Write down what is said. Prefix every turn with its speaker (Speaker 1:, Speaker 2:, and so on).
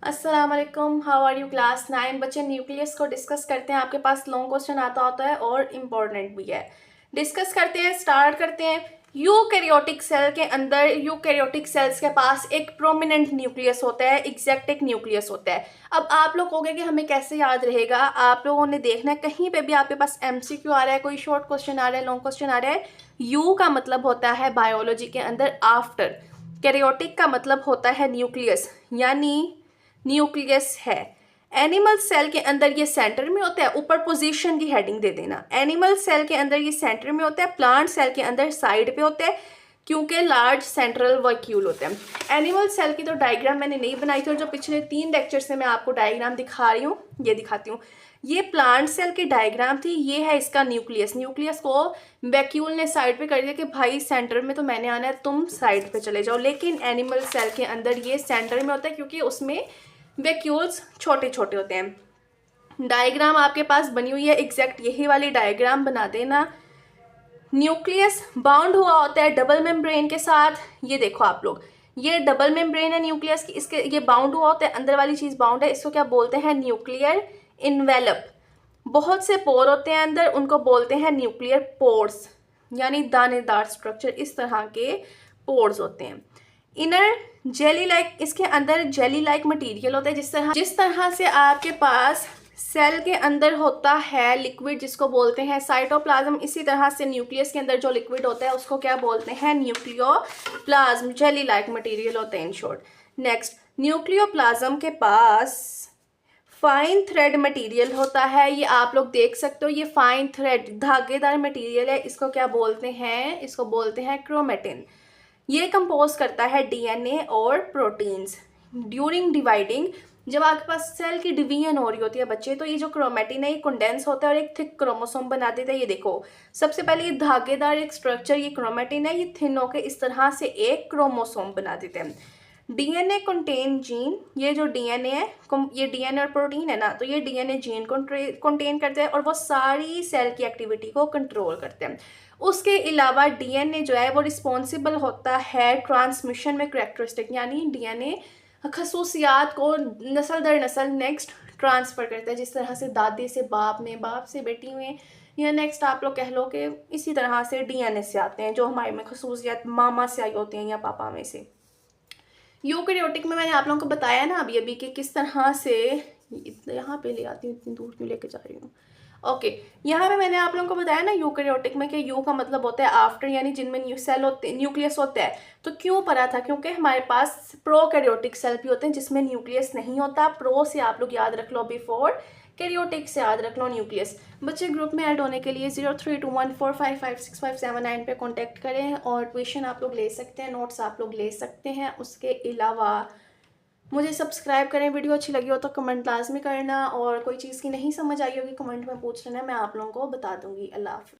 Speaker 1: अस्सलाम वालेकुम, how are you class 9 बच्चे। न्यूक्लियस को डिस्कस करते हैं। आपके पास लॉन्ग क्वेश्चन आता होता है और इम्पोर्टेंट भी है। डिस्कस करते हैं, स्टार्ट करते हैं। यूकैरियोटिक सेल के अंदर यूकैरियोटिक सेल्स के पास एक प्रोमिनेंट न्यूक्लियस होता है, एग्जैक्ट एक न्यूक्लियस होता है। अब आप लोग कहोगे कि हमें कैसे याद रहेगा। आप लोगों ने देखना है कहीं पे भी आपके पास एमसीक्यू आ रहा है, कोई शॉर्ट क्वेश्चन आ रहा है, लॉन्ग क्वेश्चन आ रहा है। यू का मतलब होता है बायोलॉजी के अंदर आफ्टर, कैरियोटिक का मतलब होता है न्यूक्लियस, यानी न्यूक्लियस है। एनिमल सेल के अंदर ये सेंटर में होता है, ऊपर पोजीशन की हेडिंग दे देना। एनिमल सेल के अंदर ये सेंटर में होता है, प्लांट सेल के अंदर साइड पे होता है, क्योंकि लार्ज सेंट्रल वैक्यूल होते हैं। एनिमल सेल की तो डायग्राम मैंने नहीं बनाई थी, और जो पिछले 3 लेक्चर से मैं आपको डायग्राम दिखा रही हूँ, ये दिखाती हूँ। ये प्लांट सेल की डायग्राम थी, ये है इसका न्यूक्लियस। न्यूक्लियस को वैक्यूल ने साइड पे कर दिया कि भाई सेंटर में तो मैंने आना है, तुम साइड पे चले जाओ। लेकिन एनिमल सेल के अंदर ये सेंटर में होता है, क्योंकि उसमें वैक्यूल्स छोटे छोटे होते हैं। डायग्राम आपके पास बनी हुई है, एग्जैक्ट यही वाली डायग्राम बना देना। न्यूक्लियस बाउंड हुआ होता है डबल मेम्ब्रेन के साथ। ये देखो आप लोग, ये डबल मेम्ब्रेन है न्यूक्लियस की, इसके ये बाउंड हुआ होता है, अंदर वाली चीज बाउंड है। इसको क्या बोलते हैं? Nuclear envelope. बहुत से पोर होते हैं अंदर, उनको बोलते हैं न्यूक्लियर पोर्स, यानी दानेदार स्ट्रक्चर। इस तरह के पोर्स होते हैं। इनर जेली लाइक, इसके अंदर जेली लाइक मटेरियल होता है। जिस तरह से आपके पास सेल के अंदर होता है लिक्विड, जिसको बोलते हैं साइटोप्लाज्म, इसी तरह से न्यूक्लियस के अंदर जो लिक्विड होता है उसको क्या बोलते हैं? न्यूक्लियोप्लाज्म। जेली लाइक मटेरियल होता है इन शॉर्ट। नेक्स्ट, न्यूक्लियोप्लाज्म के पास फाइन थ्रेड मटेरियल होता है। ये आप लोग देख सकते हो, ये फाइन थ्रेड धागेदार मटेरियल है। इसको क्या बोलते हैं? इसको बोलते हैं क्रोमेटिन। ये कंपोज करता है डीएनए और प्रोटीन्स। ड्यूरिंग डिवाइडिंग, जब आपके पास सेल की डिवीजन हो रही होती है बच्चे, तो ये जो क्रोमेटिन है ये कंडेंस होता है और एक थिक क्रोमोसोम बना देता है। ये देखो, सबसे पहले ये धागेदार एक स्ट्रक्चर, ये क्रोमेटिन है, ये थिन होकर इस तरह से एक क्रोमोसोम बना देते हैं। डीएनए कंटेन जीन, ये जो डीएनए है, ये डीएनए और प्रोटीन है ना, तो ये डीएनए जीन कंटेन करते हैं और वो सारी सेल की एक्टिविटी को कंट्रोल करते हैं। उसके अलावा डीएनए जो है वो रिस्पॉन्सिबल होता है ट्रांसमिशन में कैरेक्टरिस्टिक, यानी डीएनए खसूसियात को नस्ल दर नस्ल नेक्स्ट ट्रांसफ़र करता है। जिस तरह से दादी से बाप में, बाप से बेटी में, या नेक्स्ट आप लोग कह लो कि इसी तरह से डीएनए से आते हैं, जो हमारे में खसूसियात मामा से आई होती हैं या पापा में से। यूकैरियोटिक में मैंने आप लोगों को बताया ना अभी कि किस तरह से, यहाँ पे ले आती हूँ, इतनी दूर क्यों लेके जा रही हूँ। ओके, यहाँ पे मैंने आप लोगों को बताया ना यूकैरियोटिक में कि यू का मतलब होता है आफ्टर, यानी जिनमें न्यूक्लियस होता है। तो क्यों पढ़ा था? क्योंकि हमारे पास प्रोकैरियोटिक सेल भी होते हैं जिसमें न्यूक्लियस नहीं होता। प्रो से आप लोग याद रख लो बिफोर, कैरियोटिक से याद रख लो न्यूक्लियस। बच्चे ग्रुप में ऐड होने के लिए 0321455657 पे कांटेक्ट करें, और ट्यूशन आप लोग ले सकते हैं, नोट्स आप लोग ले सकते हैं। उसके अलावा मुझे सब्सक्राइब करें। वीडियो अच्छी लगी हो तो कमेंट लाजमी करना, और कोई चीज़ की नहीं समझ आई होगी कमेंट में पूछ लेना, मैं आप लोगों को बता दूंगी। अल्लाह हाफ़िज़।